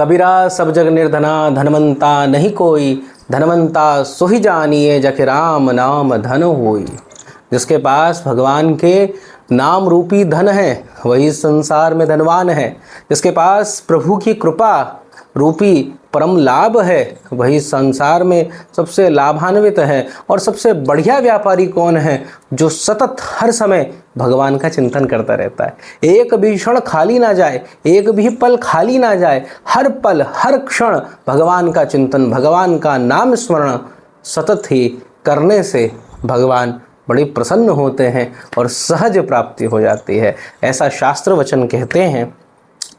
कबीरा सब जग निर्धना, धनवंता नहीं कोई, धनवंता सोहि जानिए, जख राम नाम धन होई। जिसके पास भगवान के नाम रूपी धन है वही संसार में धनवान है। जिसके पास प्रभु की कृपा रूपी परम लाभ है वही संसार में सबसे लाभान्वित है। और सबसे बढ़िया व्यापारी कौन है? जो सतत हर समय भगवान का चिंतन करता रहता है। एक भी क्षण खाली ना जाए, एक भी पल खाली ना जाए, हर पल हर क्षण भगवान का चिंतन, भगवान का नाम स्मरण सतत ही करने से भगवान बड़े प्रसन्न होते हैं और सहज प्राप्ति हो जाती है, ऐसा शास्त्र वचन कहते हैं।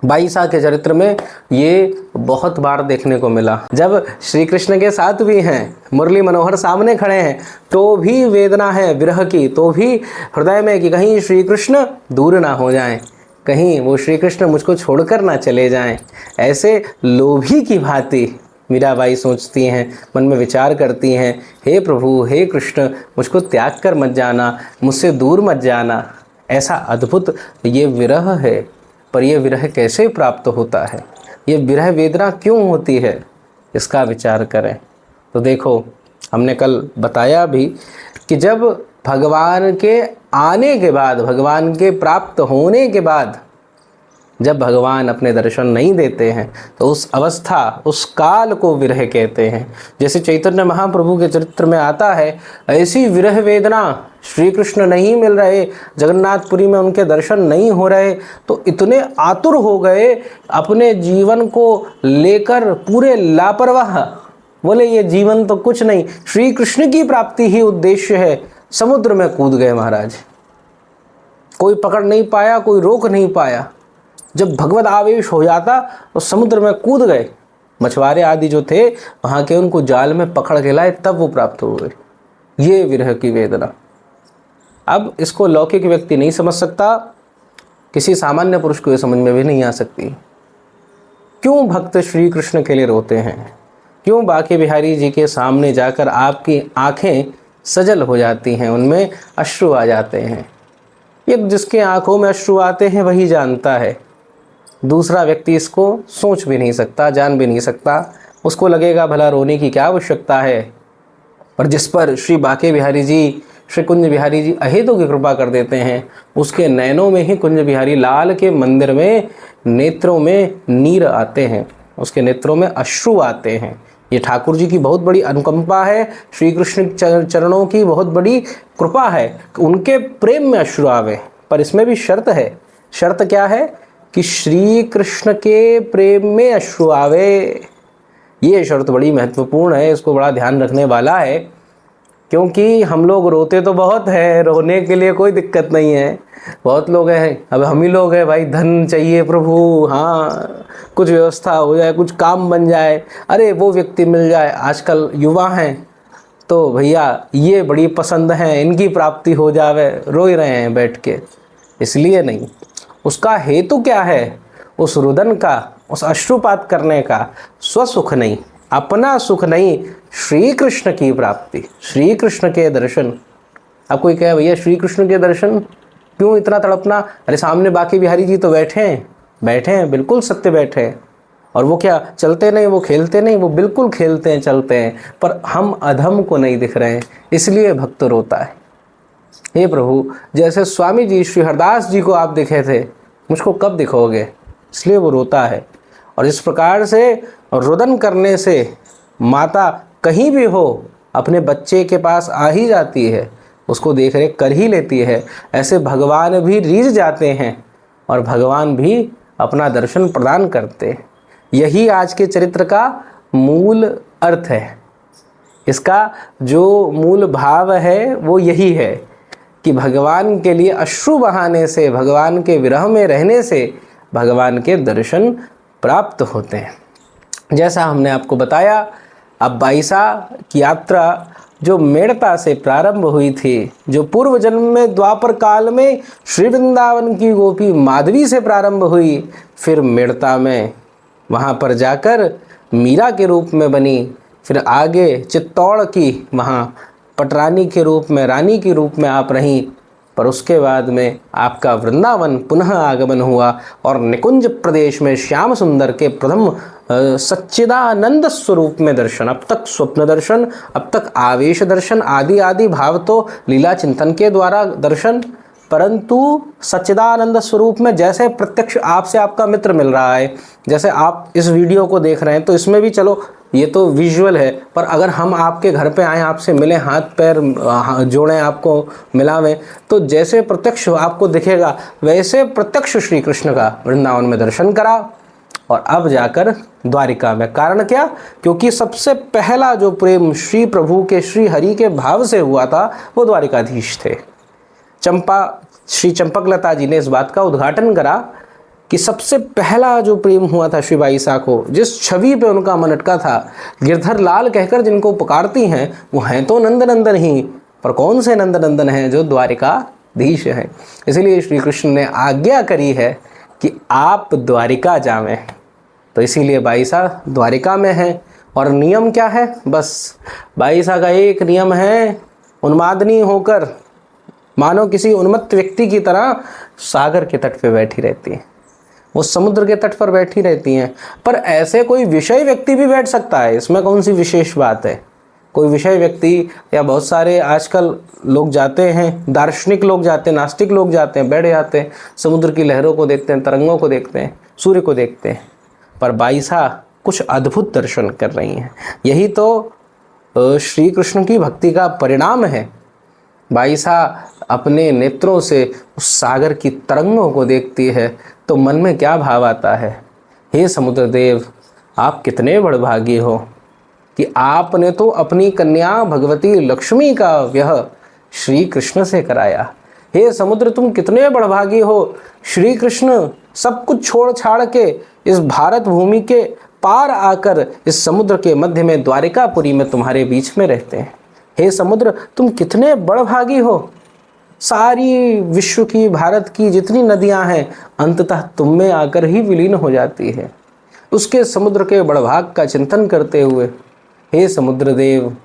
बाईसा के चरित्र में ये बहुत बार देखने को मिला। जब श्री कृष्ण के साथ भी हैं, मुरली मनोहर सामने खड़े हैं, तो भी वेदना है विरह की, तो भी हृदय में कि कहीं श्री कृष्ण दूर ना हो जाएं, कहीं वो श्री कृष्ण मुझको छोड़कर ना चले जाएं। ऐसे लोभी की भांति मीराबाई सोचती हैं, मन में विचार करती हैं, हे प्रभु, हे कृष्ण, मुझको त्याग कर मत जाना, मुझसे दूर मत जाना। ऐसा अद्भुत ये विरह है। पर यह विरह कैसे प्राप्त होता है? ये विरह वेदना क्यों होती है? इसका विचार करें तो देखो, हमने कल बताया भी कि जब भगवान के आने के बाद, भगवान के प्राप्त होने के बाद जब भगवान अपने दर्शन नहीं देते हैं तो उस अवस्था, उस काल को विरह कहते हैं। जैसे चैतन्य महाप्रभु के चरित्र में आता है, ऐसी विरह वेदना, श्री कृष्ण नहीं मिल रहे, जगन्नाथपुरी में उनके दर्शन नहीं हो रहे, तो इतने आतुर हो गए, अपने जीवन को लेकर पूरे लापरवाह, बोले ये जीवन तो कुछ नहीं, श्री कृष्ण की प्राप्ति ही उद्देश्य है। समुद्र में कूद गए महाराज, कोई पकड़ नहीं पाया, कोई रोक नहीं पाया। जब भगवत आवेश हो जाता तो समुद्र में कूद गए। मछुआरे आदि जो थे वहाँ के, उनको जाल में पकड़ के लाए, तब वो प्राप्त हो गए। ये विरह की वेदना। अब इसको लौकिक व्यक्ति नहीं समझ सकता, किसी सामान्य पुरुष को ये समझ में भी नहीं आ सकती। क्यों भक्त श्री कृष्ण के लिए रोते हैं? क्यों बांके बिहारी जी के सामने जाकर आपकी आंखें सजल हो जाती हैं, उनमें अश्रु आ जाते हैं? ये जिसके आंखों में अश्रु आते हैं वही जानता है। दूसरा व्यक्ति इसको सोच भी नहीं सकता, जान भी नहीं सकता। उसको लगेगा भला रोने की क्या आवश्यकता है। और जिस पर श्री बांके बिहारी जी, श्री कुंज बिहारी जी अहेतु की कृपा कर देते हैं, उसके नयनों में ही कुंज बिहारी लाल के मंदिर में नेत्रों में नीर आते हैं, उसके नेत्रों में अश्रु आते हैं। ये ठाकुर जी की बहुत बड़ी अनुकंपा है, श्री कृष्ण चरणों की बहुत बड़ी कृपा है, उनके प्रेम में अश्रु आवे। पर इसमें भी शर्त है। शर्त क्या है? कि श्री कृष्ण के प्रेम में अश्रु आवे। ये शर्त बड़ी महत्वपूर्ण है, इसको बड़ा ध्यान रखने वाला है। क्योंकि हम लोग रोते तो बहुत है, रोने के लिए कोई दिक्कत नहीं है, बहुत लोग हैं। अब हम ही लोग हैं भाई, धन चाहिए प्रभु, हाँ कुछ व्यवस्था हो जाए, कुछ काम बन जाए, अरे वो व्यक्ति मिल जाए। आजकल युवा हैं तो भैया ये बड़ी पसंद है, इनकी प्राप्ति हो जावे, रो ही रहे हैं बैठ के। इसलिए नहीं, उसका हेतु क्या है? उस रुदन का, उस अश्रुपात करने का स्वसुख नहीं, अपना सुख नहीं, श्री कृष्ण की प्राप्ति, श्री कृष्ण के दर्शन। अब कोई कहे भैया श्री कृष्ण के दर्शन क्यों इतना तड़पना? अरे सामने बांके बिहारी जी तो बैठे हैं, बैठे हैं, बिल्कुल सत्य बैठे हैं। और वो क्या चलते नहीं, वो खेलते नहीं, वो बिल्कुल खेलते हैं, चलते हैं। पर हम अधम को नहीं दिख रहे हैं, इसलिए भक्त रोता है। हे प्रभु, जैसे स्वामी जी श्री हरदास जी को आप दिखे थे, मुझको कब दिखोगे? इसलिए वो रोता है। और इस प्रकार से रुदन करने से माता कहीं भी हो अपने बच्चे के पास आ ही जाती है, उसको देख रेख कर ही लेती है। ऐसे भगवान भी रीझ जाते हैं और भगवान भी अपना दर्शन प्रदान करते हैं। यही आज के चरित्र का मूल अर्थ है। इसका जो मूल भाव है वो यही है कि भगवान के लिए अश्रु बहाने से, भगवान के विरह में रहने से भगवान के दर्शन प्राप्त होते हैं। जैसा हमने आपको बताया, अब बाईसा की यात्रा जो मेड़ता से प्रारंभ हुई थी, जो पूर्व जन्म में द्वापर काल में श्री वृंदावन की गोपी माधवी से प्रारंभ हुई, फिर मेड़ता में वहाँ पर जाकर मीरा के रूप में बनी, फिर आगे चित्तौड़ की वहाँ पटरानी के रूप में, रानी के रूप में आप रहीं। पर उसके बाद में आपका वृंदावन पुनः आगमन हुआ और निकुंज प्रदेश में श्याम सुंदर के प्रथम सच्चिदानंद स्वरूप में दर्शन। अब तक स्वप्न दर्शन, अब तक आवेश दर्शन, आदि आदि भाव तो लीला चिंतन के द्वारा दर्शन, परंतु सच्चिदानंद स्वरूप में जैसे प्रत्यक्ष आपसे आपका मित्र मिल रहा है, जैसे आप इस वीडियो को देख रहे हैं, तो इसमें भी चलो ये तो विजुअल है, पर अगर हम आपके घर पे आए, आपसे मिलें, हाथ पैर जोड़ें, आपको मिलावें, तो जैसे प्रत्यक्ष आपको दिखेगा वैसे प्रत्यक्ष श्री कृष्ण का वृंदावन में दर्शन करा और अब जाकर द्वारिका में। कारण क्या? क्योंकि सबसे पहला जो प्रेम श्री प्रभु के, श्री हरि के भाव से हुआ था वो द्वारिकाधीश थे। श्री चंपकलता जी ने इस बात का उद्घाटन करा कि सबसे पहला जो प्रेम हुआ था श्री बाईसा को, जिस छवि पे उनका मन अटका था, गिरधर लाल कहकर जिनको पुकारती हैं वो हैं तो नंदनंदन ही, पर कौन से नंदनंदन हैं? जो द्वारिकाधीश हैं। इसीलिए श्री कृष्ण ने आज्ञा करी है कि आप द्वारिका जावें, तो इसीलिए बाईसा द्वारिका में है। और नियम क्या है? बस बाईसा का एक नियम है, उन्मादनी होकर मानो किसी उन्मत्त व्यक्ति की तरह सागर के तट पे बैठी रहती हैं, वो समुद्र के तट पर बैठी रहती हैं। पर ऐसे कोई विषय व्यक्ति भी बैठ सकता है, इसमें कौन सी विशेष बात है? कोई विषय व्यक्ति या बहुत सारे आजकल लोग जाते हैं, दार्शनिक लोग जाते हैं, नास्तिक लोग जाते हैं, बैठ जाते हैं, समुद्र की लहरों को देखते हैं, तरंगों को देखते हैं, सूर्य को देखते हैं। पर बाईसा कुछ अद्भुत दर्शन कर रही हैं। यही तो श्री कृष्ण की भक्ति का परिणाम है। बाईसा अपने नेत्रों से उस सागर की तरंगों को देखती है तो मन में क्या भाव आता है? हे समुद्र देव, आप कितने बड़भागी हो कि आपने तो अपनी कन्या भगवती लक्ष्मी का विवाह श्री कृष्ण से कराया। हे समुद्र, तुम कितने बड़भागी हो, श्री कृष्ण सब कुछ छोड़ छाड़ के इस भारत भूमि के पार आकर इस समुद्र के मध्य में द्वारिकापुरी में तुम्हारे बीच में रहते हैं। हे समुद्र, तुम कितने बड़भागी हो, सारी विश्व की, भारत की जितनी नदियां हैं अंततः तुम में आकर ही विलीन हो जाती है। उसके समुद्र के बड़भाग का चिंतन करते हुए हे समुद्र देव,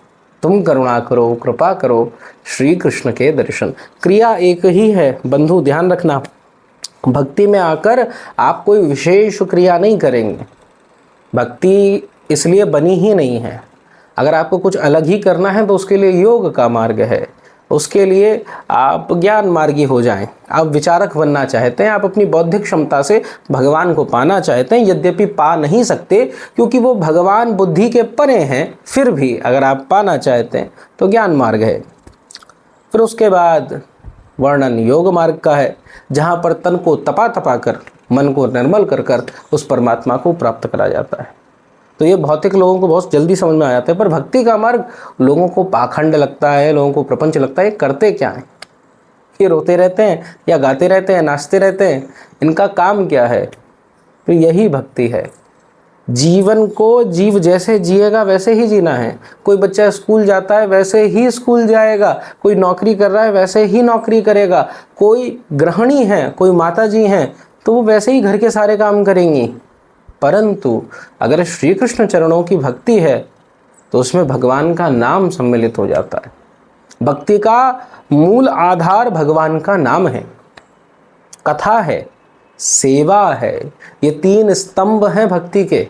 तुम करुणा करो, कृपा करो, श्री कृष्ण के दर्शन। क्रिया एक ही है बंधु, ध्यान रखना। भक्ति में आकर आप कोई विशेष क्रिया नहीं करेंगे, भक्ति इसलिए बनी ही नहीं है। अगर आपको कुछ अलग ही करना है तो उसके लिए योग का मार्ग है, उसके लिए आप ज्ञान मार्गी हो जाएं। आप विचारक बनना चाहते हैं, आप अपनी बौद्धिक क्षमता से भगवान को पाना चाहते हैं, यद्यपि पा नहीं सकते क्योंकि वो भगवान बुद्धि के परे हैं, फिर भी अगर आप पाना चाहते हैं तो ज्ञान मार्ग है। फिर उसके बाद वर्णन योग मार्ग का है, जहाँ पर तन को तपा तपा कर, मन को निर्मल कर कर उस परमात्मा को प्राप्त करा जाता है। तो ये भौतिक लोगों को बहुत जल्दी समझ में आ जाता है, पर भक्ति का मार्ग लोगों को पाखंड लगता है, लोगों को प्रपंच लगता है। करते क्या है? ये रोते रहते हैं या गाते रहते हैं, नाचते रहते हैं, इनका काम क्या है? तो यही भक्ति है। जीवन को जीव जैसे जिएगा वैसे ही जीना है। कोई बच्चा स्कूल जाता है वैसे ही स्कूल जाएगा, कोई नौकरी कर रहा है वैसे ही नौकरी करेगा, कोई गृहिणी है, कोई माता जी हैं तो वो वैसे ही घर के सारे काम करेंगी। परंतु अगर श्री कृष्ण चरणों की भक्ति है तो उसमें भगवान का नाम सम्मिलित हो जाता है। भक्ति का मूल आधार भगवान का नाम है, कथा है, सेवा है। ये तीन स्तंभ हैं भक्ति के।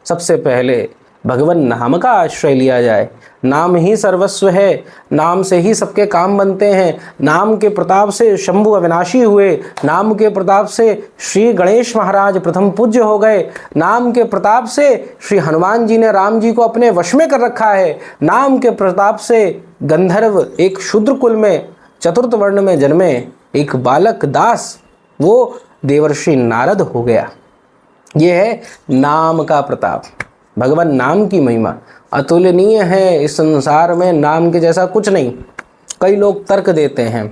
सबसे पहले भगवान नाम का आश्रय लिया जाए। नाम ही सर्वस्व है, नाम से ही सबके काम बनते हैं। नाम के प्रताप से शंभु अविनाशी हुए, नाम के प्रताप से श्री गणेश महाराज प्रथम पूज्य हो गए, नाम के प्रताप से श्री हनुमान जी ने राम जी को अपने वश में कर रखा है, नाम के प्रताप से गंधर्व एक शूद्र कुल में चतुर्थ वर्ण में जन्मे एक बालक दास वो देवर्षि नारद हो गया। ये है नाम का प्रताप। भगवान नाम की महिमा अतुलनीय है। इस संसार में नाम के जैसा कुछ नहीं। कई लोग तर्क देते हैं,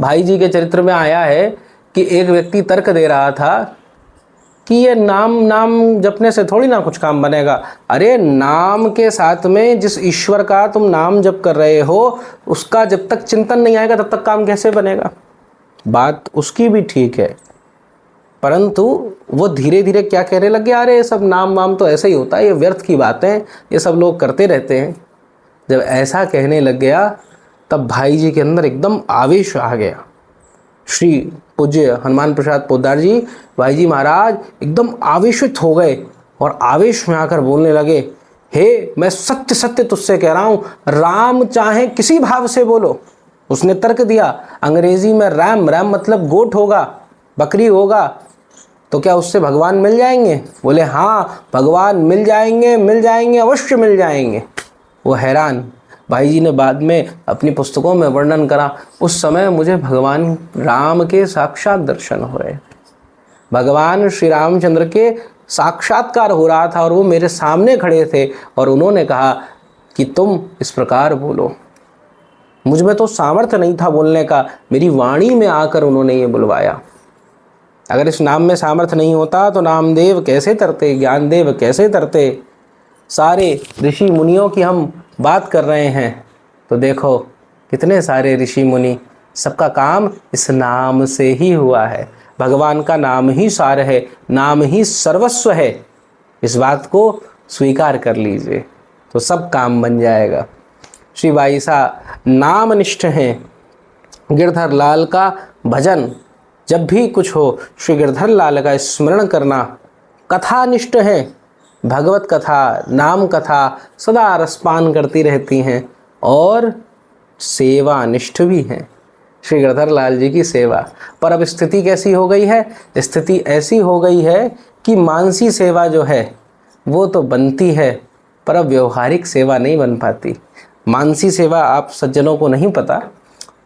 भाई जी के चरित्र में आया है कि एक व्यक्ति तर्क दे रहा था कि ये नाम जपने से थोड़ी ना कुछ काम बनेगा। अरे नाम के साथ में जिस ईश्वर का तुम नाम जप कर रहे हो उसका जब तक चिंतन नहीं आएगा तब तक काम कैसे बनेगा? बात उसकी भी ठीक है, परंतु वो धीरे धीरे क्या कहने लगे, अरे ये सब नाम वाम तो ऐसे ही होता है, ये व्यर्थ की बातें, ये सब लोग करते रहते हैं। जब ऐसा कहने लग गया तब भाई जी के अंदर एकदम आवेश आ गया। श्री पूज्य हनुमान प्रसाद पोद्दार जी, भाई जी महाराज एकदम आवेशित हो गए और आवेश में आकर बोलने लगे, हे मैं सत्य सत्य तुझसे कह रहा हूँ, राम चाहे किसी भाव से बोलो। उसने तर्क दिया अंग्रेजी में, रैम, रैम मतलब गोट होगा, बकरी होगा, तो क्या उससे भगवान मिल जाएंगे? बोले हाँ भगवान मिल जाएंगे, मिल जाएंगे, अवश्य मिल जाएंगे। वो हैरान। भाई जी ने बाद में अपनी पुस्तकों में वर्णन करा, उस समय मुझे भगवान राम के साक्षात दर्शन हुए, भगवान श्री रामचंद्र के साक्षात्कार हो रहा था और वो मेरे सामने खड़े थे और उन्होंने कहा कि तुम इस प्रकार बोलो। मुझ में तो सामर्थ्य नहीं था बोलने का, मेरी वाणी में आकर उन्होंने ये बुलवाया। अगर इस नाम में सामर्थ्य नहीं होता तो नामदेव कैसे तरते, ज्ञानदेव कैसे तरते। सारे ऋषि मुनियों की हम बात कर रहे हैं तो देखो कितने सारे ऋषि मुनि, सबका काम इस नाम से ही हुआ है। भगवान का नाम ही सार है, नाम ही सर्वस्व है। इस बात को स्वीकार कर लीजिए तो सब काम बन जाएगा। श्री बाईसा नामनिष्ठ हैं। गिरधर लाल का भजन, जब भी कुछ हो श्री गिरधर लाल का स्मरण करना। कथानिष्ठ हैं, भगवत कथा, नाम कथा सदा रसपान करती रहती हैं और सेवानिष्ठ भी हैं। श्री गिरधर लाल जी की सेवा। पर अब स्थिति कैसी हो गई है? स्थिति ऐसी हो गई है कि मानसी सेवा जो है वो तो बनती है पर अब व्यवहारिक सेवा नहीं बन पाती। मानसी सेवा आप सज्जनों को नहीं पता,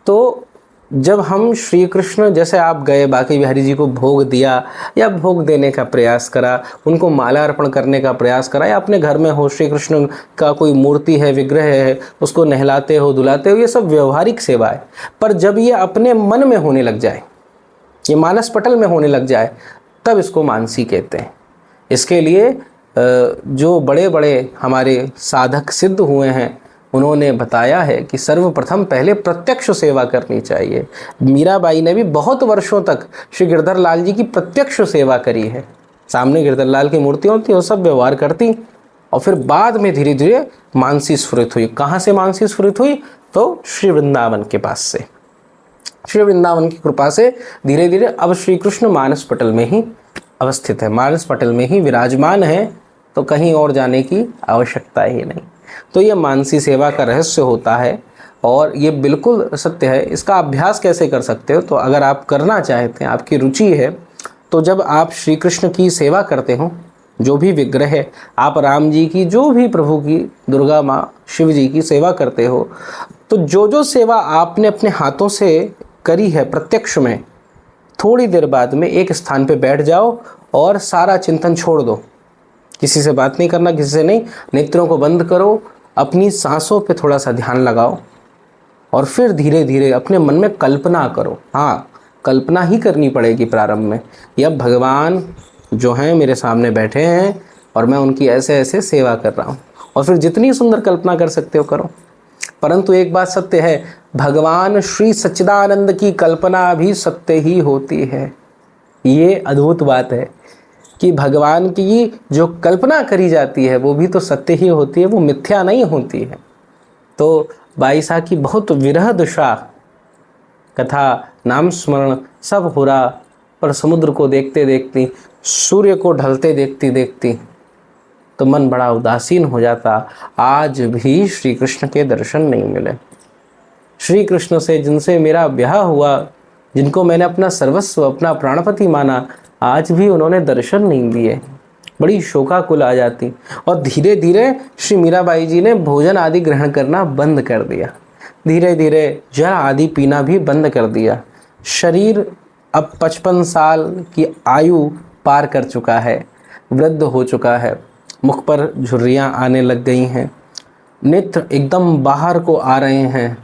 तो जब हम श्री कृष्ण, जैसे आप गए बांके बिहारी जी को भोग दिया या भोग देने का प्रयास करा, उनको माला अर्पण करने का प्रयास करा, या अपने घर में हो श्री कृष्ण का कोई मूर्ति है, विग्रह है, उसको नहलाते हो, धुलाते हो, ये सब व्यवहारिक सेवा है। पर जब ये अपने मन में होने लग जाए, ये मानस पटल में होने लग जाए, तब इसको मानसी कहते हैं। इसके लिए जो बड़े बड़े हमारे साधक सिद्ध हुए हैं उन्होंने बताया है कि सर्वप्रथम पहले प्रत्यक्ष सेवा करनी चाहिए। मीराबाई ने भी बहुत वर्षों तक श्री गिरधर लाल जी की प्रत्यक्ष सेवा करी है। सामने गिरधर लाल की मूर्तियाँ होती, वो सब व्यवहार करती और फिर बाद में धीरे धीरे मानसी स्फुरित हुई। कहाँ से मानसी स्फुरित हुई? तो श्री वृंदावन के पास से, श्री वृंदावन की कृपा से धीरे धीरे अब श्री कृष्ण मानस पटल में ही अवस्थित है, मानस पटल में ही विराजमान है, तो कहीं और जाने की आवश्यकता ही नहीं। तो ये मानसी सेवा का रहस्य होता है और ये बिल्कुल सत्य है। इसका अभ्यास कैसे कर सकते हो? तो अगर आप करना चाहते हैं, आपकी रुचि है, तो जब आप श्री कृष्ण की सेवा करते हो, जो भी विग्रह है, आप राम जी की, जो भी प्रभु की, दुर्गा माँ, शिव जी की सेवा करते हो, तो जो जो सेवा आपने अपने हाथों से करी है प्रत्यक्ष में, थोड़ी देर बाद में एक स्थान पे बैठ जाओ और सारा चिंतन छोड़ दो। किसी से बात नहीं करना, किसी से नहीं, नेत्रों को बंद करो, अपनी सांसों पे थोड़ा सा ध्यान लगाओ और फिर धीरे धीरे अपने मन में कल्पना करो। हाँ, कल्पना ही करनी पड़ेगी प्रारंभ में। यह भगवान जो हैं मेरे सामने बैठे हैं और मैं उनकी ऐसे ऐसे सेवा कर रहा हूँ, और फिर जितनी सुंदर कल्पना कर सकते हो करो। परंतु एक बात सत्य है, भगवान श्री सच्चिदानंद की कल्पना भी सत्य ही होती है। ये अद्भुत बात है कि भगवान की जो कल्पना करी जाती है वो भी तो सत्य ही होती है, वो मिथ्या नहीं होती है। तो बाईसा की बहुत विरह दुषा, कथा, नाम स्मरण सब हो रहा, पर समुद्र को देखते देखती, सूर्य को ढलते देखती देखती तो मन बड़ा उदासीन हो जाता। आज भी श्री कृष्ण के दर्शन नहीं मिले। श्री कृष्ण से जिनसे मेरा ब्याह हुआ, जिनको मैंने अपना सर्वस्व, अपना प्राणपति माना, आज भी उन्होंने दर्शन नहीं दिए। बड़ी शोकाकुल आ जाती। और धीरे धीरे श्री मीराबाई जी ने भोजन आदि ग्रहण करना बंद कर दिया, धीरे धीरे जल आदि पीना भी बंद कर दिया। शरीर अब 55 साल की आयु पार कर चुका है, वृद्ध हो चुका है, मुख पर झुर्रियाँ आने लग गई हैं, नेत्र एकदम बाहर को आ रहे हैं,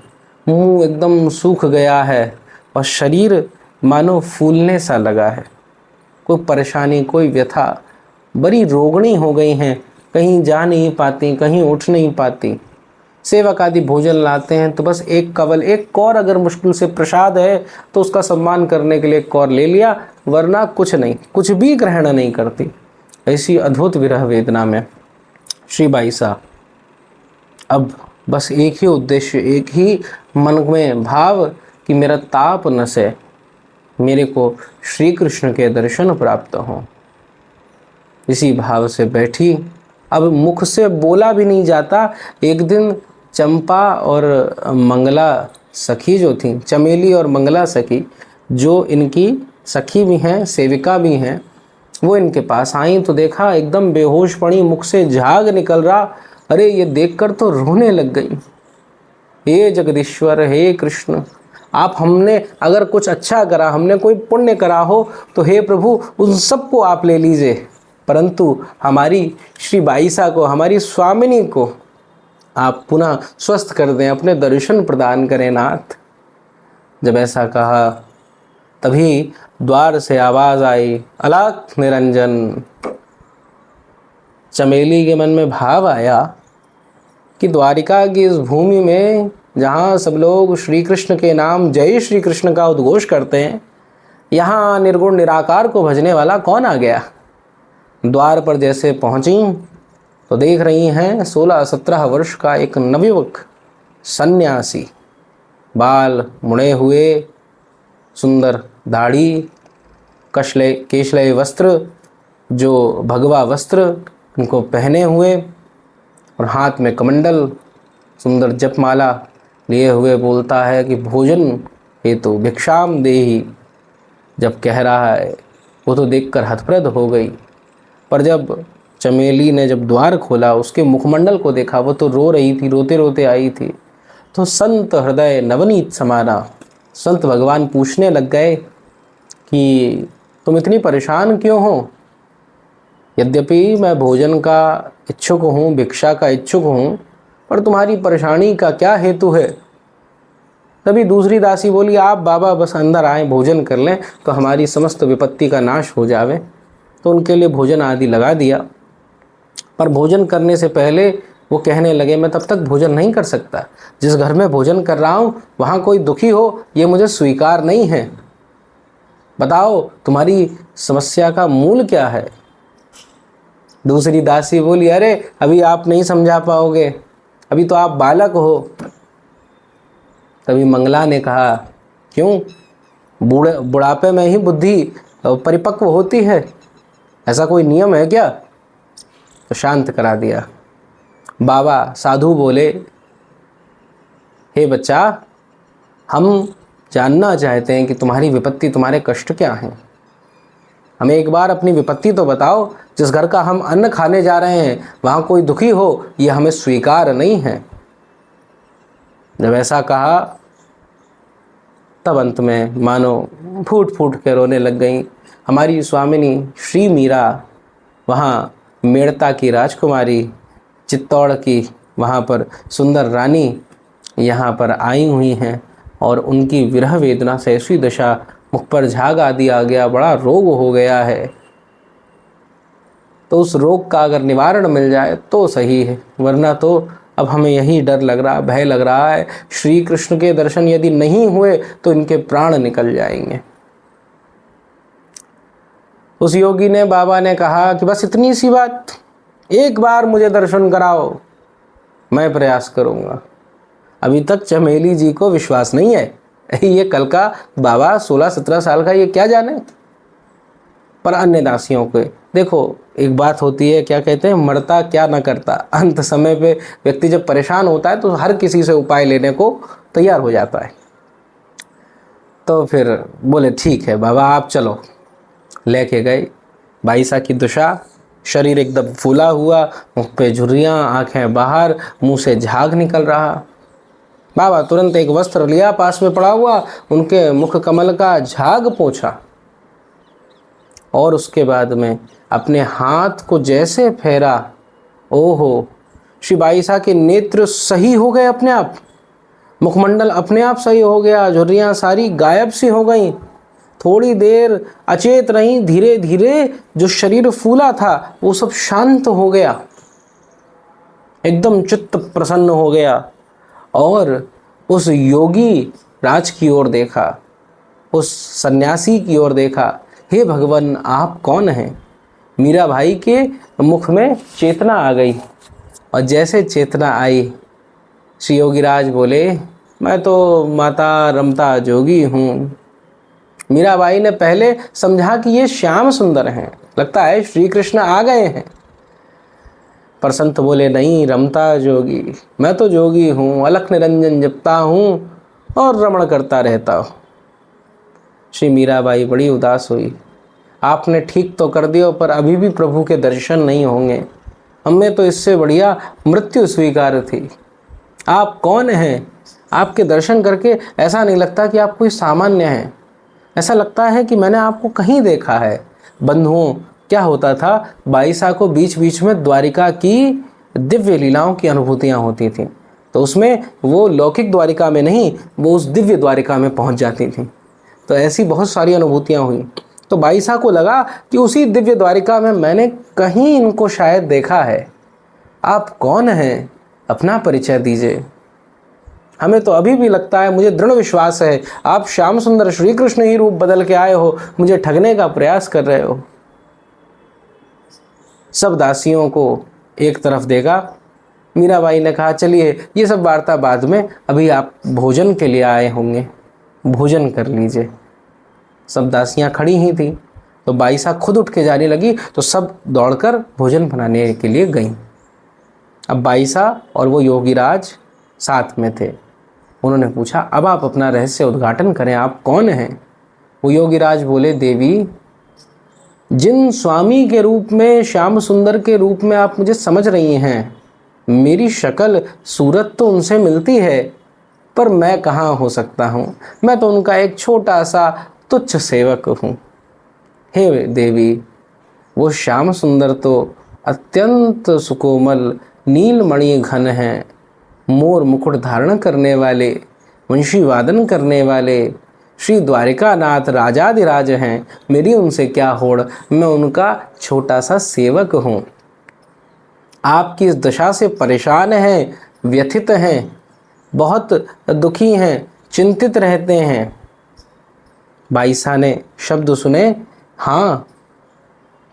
मुंह एकदम सूख गया है और शरीर मानो फूलने सा लगा है। कोई परेशानी, कोई व्यथा, बड़ी रोगणी हो गई हैं, कहीं जा नहीं पाती, कहीं उठ नहीं पाती। सेवक आदि भोजन लाते हैं तो बस एक कवल, एक कौर अगर मुश्किल से प्रसाद है तो उसका सम्मान करने के लिए कौर ले लिया, वरना कुछ नहीं, कुछ भी ग्रहण नहीं करती। ऐसी अद्भुत विरह वेदना में श्री बाईसा अब बस एक ही उद्देश्य, एक ही मन में भाव कि मेरा ताप न से, मेरे को श्री कृष्ण के दर्शन प्राप्त हों। इसी भाव से बैठी। अब मुख से बोला भी नहीं जाता। एक दिन चंपा और मंगला सखी जो थी, चमेली और मंगला सखी, जो इनकी सखी भी हैं, सेविका भी हैं, वो इनके पास आई तो देखा एकदम बेहोश पड़ी, मुख से झाग निकल रहा। अरे ये देखकर तो रोने लग गई। हे जगदीश्वर, हे कृष्ण, आप हमने अगर कुछ अच्छा करा, हमने कोई पुण्य करा हो तो हे प्रभु उन सबको आप ले लीजिए, परंतु हमारी श्री बाईसा को, हमारी स्वामिनी को आप पुनः स्वस्थ कर दें, अपने दर्शन प्रदान करें नाथ। जब ऐसा कहा तभी द्वार से आवाज आई, अलख निरंजन। चमेली के मन में भाव आया कि द्वारिका की इस भूमि में जहाँ सब लोग श्री कृष्ण के नाम जय श्री कृष्ण का उद्घोष करते हैं, यहाँ निर्गुण निराकार को भजने वाला कौन आ गया। द्वार पर जैसे पहुँची तो देख रही हैं 16-17 वर्ष का एक नवयुवक सन्यासी, बाल मुड़े हुए, सुंदर दाढ़ी, केशलय वस्त्र, जो भगवा वस्त्र उनको पहने हुए और हाथ में कमंडल, सुंदर जपमाला लिए हुए बोलता है कि भोजन हेतु भिक्षाम देहि। जब कह रहा है वो तो देखकर हतप्रद हो गई, पर जब चमेली ने जब द्वार खोला, उसके मुखमंडल को देखा, वो तो रो रही थी, रोते रोते आई थी। तो संत हृदय नवनीत समाना, संत भगवान पूछने लग गए कि तुम इतनी परेशान क्यों हो। यद्यपि मैं भोजन का इच्छुक हूँ, भिक्षा का इच्छुक हूँ, पर तुम्हारी परेशानी का क्या हेतु है। तभी दूसरी दासी बोली, आप बाबा बस अंदर आए, भोजन कर लें तो हमारी समस्त विपत्ति का नाश हो जावे। तो उनके लिए भोजन आदि लगा दिया, पर भोजन करने से पहले वो कहने लगे, मैं तब तक भोजन नहीं कर सकता, जिस घर में भोजन कर रहा हूँ वहाँ कोई दुखी हो ये मुझे स्वीकार नहीं है। बताओ तुम्हारी समस्या का मूल क्या है। दूसरी दासी बोली, अरे अभी आप नहीं समझा पाओगे, अभी तो आप बालक हो। तभी मंगला ने कहा, क्यों, बुढ़ापे में ही बुद्धि परिपक्व होती है, ऐसा कोई नियम है क्या। तो शांत करा दिया। बाबा साधु बोले, हे बच्चा, हम जानना चाहते हैं कि तुम्हारी विपत्ति, तुम्हारे कष्ट क्या हैं। हमें एक बार अपनी विपत्ति तो बताओ। जिस घर का हम अन्न खाने जा रहे हैं वहाँ कोई दुखी हो ये हमें स्वीकार नहीं है। जब ऐसा कहा तब अंत में मानो फूट फूट के रोने लग गई। हमारी स्वामिनी श्री मीरा, वहाँ मेड़ता की राजकुमारी, चित्तौड़ की वहाँ पर सुंदर रानी यहाँ पर आई हुई हैं और उनकी विरह वेदना से ऐसी दशा, मुख पर झाग आदि आ गया, बड़ा रोग हो गया है। तो उस रोग का अगर निवारण मिल जाए तो सही है, वरना तो अब हमें यही डर लग रहा, भय लग रहा है, श्री कृष्ण के दर्शन यदि नहीं हुए तो इनके प्राण निकल जाएंगे। उस योगी ने, बाबा ने कहा कि बस इतनी सी बात, एक बार मुझे दर्शन कराओ, मैं प्रयास करूँगा। अभी तक चमेली जी को विश्वास नहीं है, ये कल का बाबा 16-17 साल का, ये क्या जाने। पर अन्य दासियों के देखो, एक बात होती है, क्या कहते हैं, मरता क्या न करता। अंत समय पे व्यक्ति जब परेशान होता है तो हर किसी से उपाय लेने को तैयार हो जाता है। तो फिर बोले, ठीक है बाबा आप चलो। लेके गए। बाईसा की दशा, शरीर एकदम फूला हुआ, मुख पे झुर्रियाँ, आंखें बाहर, मुंह से झाग निकल रहा। बाबा तुरंत एक वस्त्र लिया पास में पड़ा हुआ, उनके मुख कमल का झाग पोंछा और उसके बाद में अपने हाथ को जैसे फेरा, ओहो, श्री बाईसा के नेत्र सही हो गए अपने आप, मुखमंडल अपने आप सही हो गया, झुर्रियाँ सारी गायब सी हो गई। थोड़ी देर अचेत रही, धीरे धीरे जो शरीर फूला था वो सब शांत हो गया, एकदम चित्त प्रसन्न हो गया। और उस योगी राज की ओर देखा, उस सन्यासी की ओर देखा, हे भगवान आप कौन हैं। मीरा भाई के मुख में चेतना आ गई और जैसे चेतना आई, श्री योगीराज बोले, मैं तो माता रमता जोगी हूँ। मीराबाई ने पहले समझा कि ये श्याम सुंदर हैं, लगता है श्री कृष्ण आ गए हैं। पर संत बोले नहीं रमता जोगी, मैं तो जोगी हूँ, अलख निरंजन जपता हूँ और रमण करता रहता हूँ। श्री मीराबाई बड़ी उदास हुई। आपने ठीक तो कर दिया, पर अभी भी प्रभु के दर्शन नहीं होंगे। हमें तो इससे बढ़िया मृत्यु स्वीकार थी। आप कौन हैं? आपके दर्शन करके ऐसा नहीं लगता कि आप कोई सामान्य हैं, ऐसा लगता है कि मैंने आपको कहीं देखा है। बंधुओं, क्या होता था, बाईसा को बीच बीच में द्वारिका की दिव्य लीलाओं की अनुभूतियाँ होती थीं, तो उसमें वो लौकिक द्वारिका में नहीं, वो उस दिव्य द्वारिका में पहुंच जाती थीं। तो ऐसी बहुत सारी अनुभूतियाँ हुई। तो बाईसा को लगा कि उसी दिव्य द्वारिका में मैंने कहीं इनको शायद देखा है। आप कौन हैं? अपना परिचय दीजिए। हमें तो अभी भी लगता है, मुझे दृढ़ विश्वास है, आप श्याम सुंदर श्री कृष्ण ही रूप बदल के आए हो, मुझे ठगने का प्रयास कर रहे हो। सब दासियों को एक तरफ देखा। मीराबाई ने कहा चलिए ये सब वार्ता बाद में, अभी आप भोजन के लिए आए होंगे, भोजन कर लीजिए। सब दासियां खड़ी ही थी, तो बाईसा खुद उठ के जाने लगी, तो सब दौड़कर भोजन बनाने के लिए गईं। अब बाईसा और वो योगीराज साथ में थे। उन्होंने पूछा अब आप अपना रहस्य उद्घाटन करें, आप कौन हैं? वो योगीराज बोले देवी, जिन स्वामी के रूप में, श्याम सुंदर के रूप में आप मुझे समझ रही हैं, मेरी शक्ल सूरत तो उनसे मिलती है, पर मैं कहाँ हो सकता हूँ, मैं तो उनका एक छोटा सा तुच्छ सेवक हूँ। हे देवी, वो श्याम सुंदर तो अत्यंत सुकोमल नीलमणि घन हैं, मोर मुकुट धारण करने वाले, वंशी वादन करने वाले श्री द्वारिकानाथ राजाधिराज हैं। मेरी उनसे क्या होड़, मैं उनका छोटा सा सेवक हूँ। आपकी इस दशा से परेशान हैं, व्यथित हैं, बहुत दुखी हैं, चिंतित रहते हैं। बाईसा ने शब्द सुने, हाँ,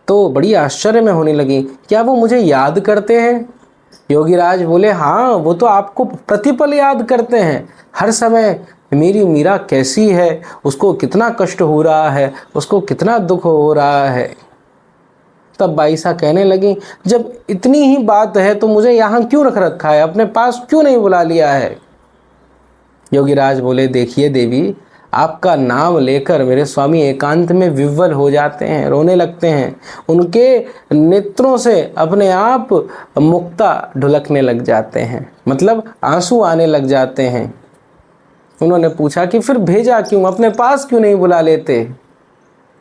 तो बड़ी आश्चर्य में होने लगी, क्या वो मुझे याद करते हैं? योगीराज बोले हाँ, वो तो आपको प्रतिपल याद करते हैं, हर समय मेरी मीरा कैसी है, उसको कितना कष्ट हो रहा है, उसको कितना दुख हो रहा है। तब बाईसा कहने लगी, जब इतनी ही बात है तो मुझे यहाँ क्यों रख रखा है, अपने पास क्यों नहीं बुला लिया है? योगीराज बोले देखिए देवी, आपका नाम लेकर मेरे स्वामी एकांत में विह्वल हो जाते हैं, रोने लगते हैं, उनके नेत्रों से अपने आप मुक्ता ढुलकने लग जाते हैं, मतलब आंसू आने लग जाते हैं। उन्होंने पूछा कि फिर भेजा क्यों, अपने पास क्यों नहीं बुला लेते?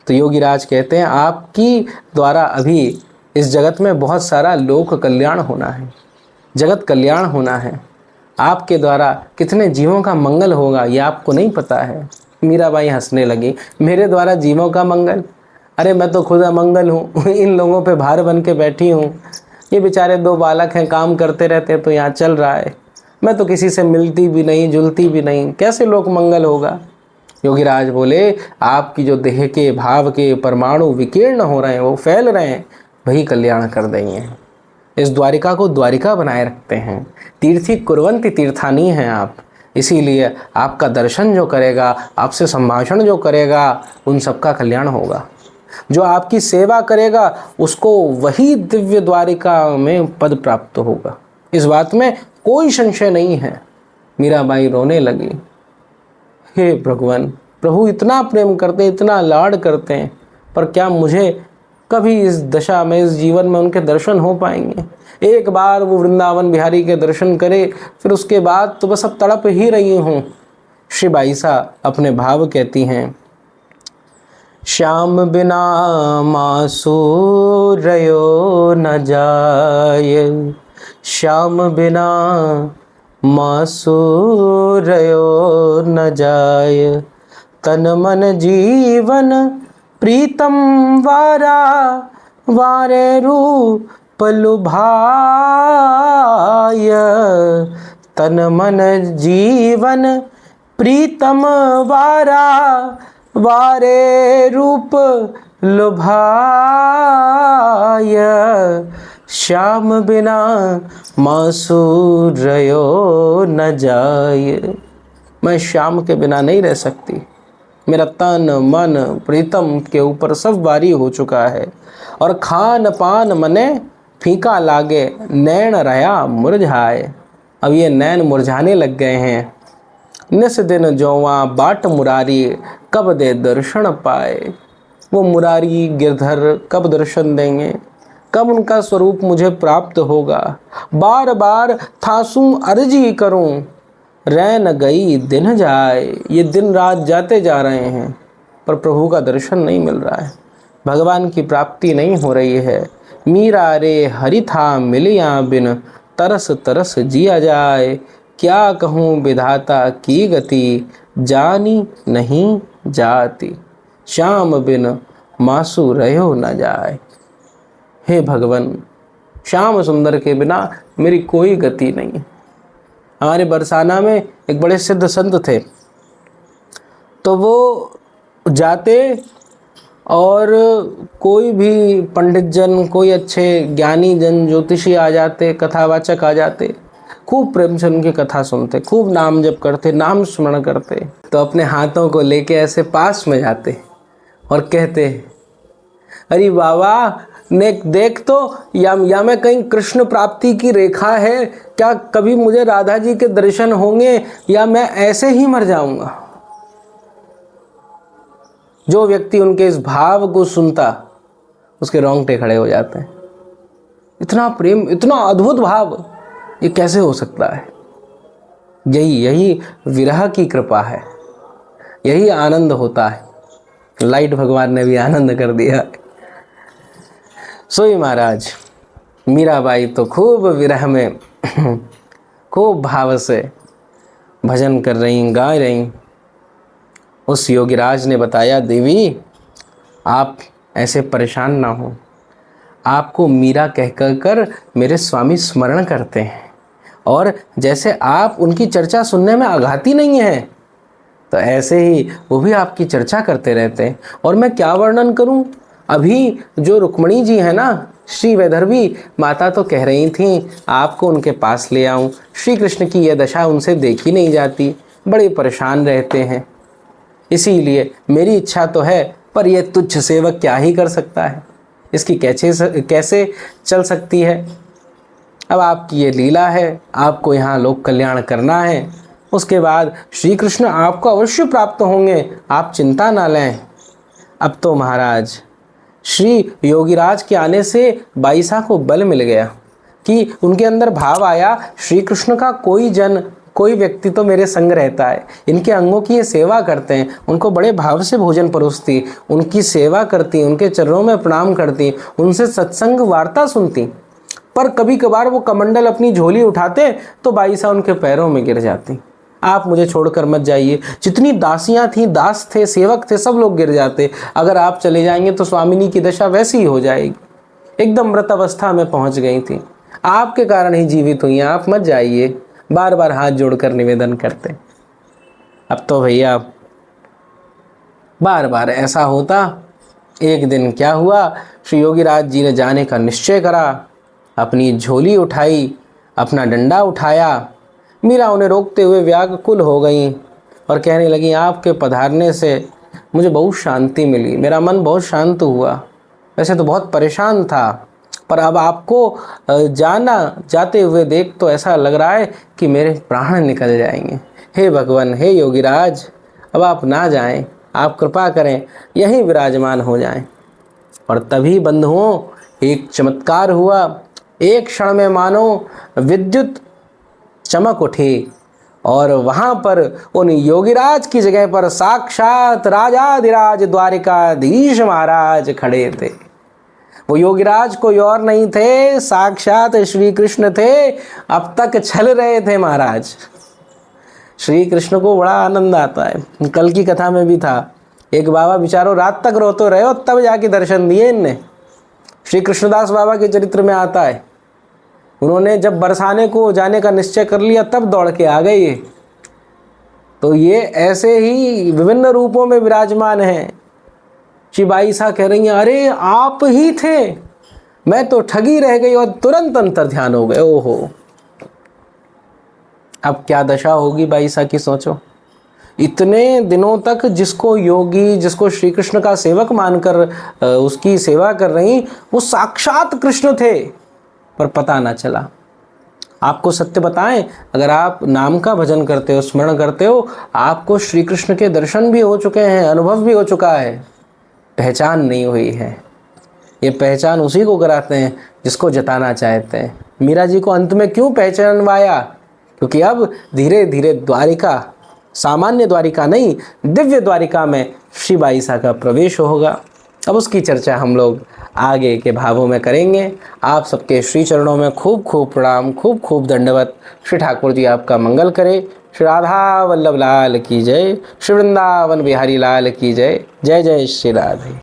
तो योगीराज कहते हैं आपकी द्वारा अभी इस जगत में बहुत सारा लोक कल्याण होना है, जगत कल्याण होना है। आपके द्वारा कितने जीवों का मंगल होगा ये आपको नहीं पता है। मीराबाई हंसने लगी, मेरे द्वारा जीवों का मंगल? अरे मैं तो खुद अमंगल हूँ, इन लोगों पे भार बन के बैठी हूँ। ये बेचारे दो बालक हैं, काम करते रहते हैं तो यहाँ चल रहा है, मैं तो किसी से मिलती भी नहीं, जुलती भी नहीं, कैसे लोक मंगल होगा? योगीराज बोले आपकी जो देह के भाव के परमाणु विकीर्ण हो रहे हैं, वो फैल रहे हैं, वही कल्याण कर देंगे। इस द्वारिका को द्वारिका बनाए रखते हैं, तीर्थी कुर्वन्ति तीर्थानी हैं आप, इसीलिए आपका दर्शन जो करेगा, आपसे संभाषण जो करेगा, उन सबका कल्याण होगा। जो आपकी सेवा करेगा उसको वही दिव्य द्वारिका में पद प्राप्त होगा, इस बात में कोई संशय नहीं है। मीराबाई रोने लगी, हे भगवान, प्रभु इतना प्रेम करते हैं, इतना लाड करते हैं, पर क्या मुझे कभी इस दशा में, इस जीवन में उनके दर्शन हो पाएंगे? एक बार वो वृंदावन बिहारी के दर्शन करे, फिर उसके बाद तो बस अब तड़प ही रही हूँ। श्री बाईसा अपने भाव कहती हैं, श्याम बिना मासूरयो न जाय, श्याम बिना मासूरयो न जाय, तन मन जीवन प्रीतम वारा, वारे रूप लुभाय, तन मन जीवन प्रीतम वारा, वारे रूप लुभाय, श्याम बिना मासूरयो न जाय। मैं श्याम के बिना नहीं रह सकती, मेरा तन मन प्रीतम के ऊपर सब भारी हो चुका है, और खान पान मने फीका लागे, नैन रया मुरझाए। अब ये नैन मुरझाने लग गए हैं। निस दिन जोवा बाट मुरारी, कब दे दर्शन पाए। वो मुरारी गिरधर कब दर्शन देंगे, कब उनका स्वरूप मुझे प्राप्त होगा। बार बार थासू अर्जी करूं, रैन गई दिन जाए। ये दिन रात जाते जा रहे हैं पर प्रभु का दर्शन नहीं मिल रहा है, भगवान की प्राप्ति नहीं हो रही है। मीरा रे हरि था मिलिया बिन, तरस तरस जिया जाए। क्या कहूँ विधाता की गति, जानी नहीं जाती। श्याम बिन मासु रहो न जाए। हे भगवान, श्याम सुंदर के बिना मेरी कोई गति नहीं है। हमारे बरसाना में एक बड़े सिद्ध संत थे, तो वो जाते और कोई भी पंडित जन, कोई अच्छे ज्ञानी जन, ज्योतिषी आ जाते, कथावाचक आ जाते, खूब प्रेम से उनकी कथा सुनते, खूब नाम जप करते, नाम स्मरण करते। तो अपने हाथों को लेके ऐसे पास में जाते और कहते, अरे बाबा ने देख तो, या मैं कहीं कृष्ण प्राप्ति की रेखा है क्या, कभी मुझे राधा जी के दर्शन होंगे या मैं ऐसे ही मर जाऊंगा। जो व्यक्ति उनके इस भाव को सुनता उसके रोंगटे खड़े हो जाते हैं। इतना प्रेम, इतना अद्भुत भाव, ये कैसे हो सकता है। यही विरह की कृपा है, यही आनंद होता है। लाइट भगवान ने भी आनंद कर दिया। सोई महाराज मीराबाई तो खूब विरह में खूब भाव से भजन कर रही, गा रही। उस योगीराज ने बताया, देवी आप ऐसे परेशान ना हो, आपको मीरा कह कर मेरे स्वामी स्मरण करते हैं, और जैसे आप उनकी चर्चा सुनने में आघाती नहीं है, तो ऐसे ही वो भी आपकी चर्चा करते रहते हैं। और मैं क्या वर्णन करूं, अभी जो रुक्मणी जी है ना, श्री वैदर्भी माता तो कह रही थी आपको उनके पास ले आऊं। श्री कृष्ण की यह दशा उनसे देखी नहीं जाती, बड़े परेशान रहते हैं। इसीलिए मेरी इच्छा तो है, पर यह तुच्छ सेवक क्या ही कर सकता है, इसकी कैसे चल सकती है। अब आपकी ये लीला है, आपको यहाँ लोक कल्याण करना है, उसके बाद श्री कृष्ण आपको अवश्य प्राप्त होंगे, आप चिंता ना लें। अब तो महाराज श्री योगीराज के आने से बाईसा को बल मिल गया कि उनके अंदर भाव आया, श्री कृष्ण का कोई जन, कोई व्यक्ति तो मेरे संग रहता है, इनके अंगों की ये सेवा करते हैं, उनको बड़े भाव से भोजन परोसती, उनकी सेवा करती, उनके चरणों में प्रणाम करती, उनसे सत्संग वार्ता सुनती। पर कभी कभार वो कमंडल अपनी झोली उठाते तो बाईसा उनके पैरों में गिर जाती। आप मुझे छोड़कर मत जाइए। जितनी दासियां थीं, दास थे, सेवक थे, सब लोग गिर जाते। अगर आप चले जाएंगे तो स्वामिनी की दशा वैसी ही हो जाएगी। एकदम मृत अवस्था में पहुंच गई थी, आपके कारण ही जीवित हुई, आप मत जाइए। बार बार हाथ जोड़कर निवेदन करते। अब तो भैया बार बार ऐसा होता। एक दिन क्या हुआ, श्री योगीराज जी ने जाने का निश्चय करा, अपनी झोली उठाई, अपना डंडा उठाया। मीरा उन्हें रोकते हुए व्याकुल हो गई और कहने लगी, आपके पधारने से मुझे बहुत शांति मिली, मेरा मन बहुत शांत हुआ। वैसे तो बहुत परेशान था, पर अब आपको जाते हुए देख तो ऐसा लग रहा है कि मेरे प्राण निकल जाएंगे। हे भगवान, हे योगीराज, अब आप ना जाएं, आप कृपा करें, यहीं विराजमान हो जाएं। और तभी बंधुओं एक चमत्कार हुआ। एक क्षण में मानो विद्युत चमक उठी और वहाँ पर उन योगीराज की जगह पर साक्षात राजाधिराज द्वारिकाधीश महाराज खड़े थे। वो योगीराज कोई और नहीं थे, साक्षात श्री कृष्ण थे। अब तक छल रहे थे महाराज। श्री कृष्ण को बड़ा आनंद आता है। कल की कथा में भी था, एक बाबा बेचारों रात तक रोते रहे और तब जाके दर्शन दिए इनने। श्री कृष्णदास बाबा के चरित्र में आता है, उन्होंने जब बरसाने को जाने का निश्चय कर लिया तब दौड़ के आ गए। तो ये ऐसे ही विभिन्न रूपों में विराजमान हैं। श्री बाईसा कह रही हैं, अरे आप ही थे, मैं तो ठगी रह गई और तुरंत अंतर ध्यान हो गए। ओहो, अब क्या दशा होगी बाईसा की सोचो। इतने दिनों तक जिसको योगी, जिसको श्री कृष्ण का सेवक मानकर उसकी सेवा कर रही, वो साक्षात कृष्ण थे, पर पता ना चला। आपको सत्य बताएं, अगर आप नाम का भजन करते हो, स्मरण करते हो, आपको श्री कृष्ण के दर्शन भी हो चुके हैं, अनुभव भी हो चुका है, पहचान नहीं हुई है। ये पहचान उसी को कराते हैं जिसको जताना चाहते हैं। मीरा जी को अंत में क्यों पहचानवाया? क्योंकि अब धीरे धीरे द्वारिका, सामान्य द्वारिका नहीं, दिव्य द्वारिका में श्री बाईसा का प्रवेश होगा। अब उसकी चर्चा हम लोग आगे के भावों में करेंगे। आप सबके श्री चरणों में खूब खूब प्रणाम, खूब खूब दंडवत। श्री ठाकुर जी आपका मंगल करे। श्री राधा वल्लभ लाल की जय, श्री वृंदावन बिहारी लाल की जय। जय जय श्री राधे।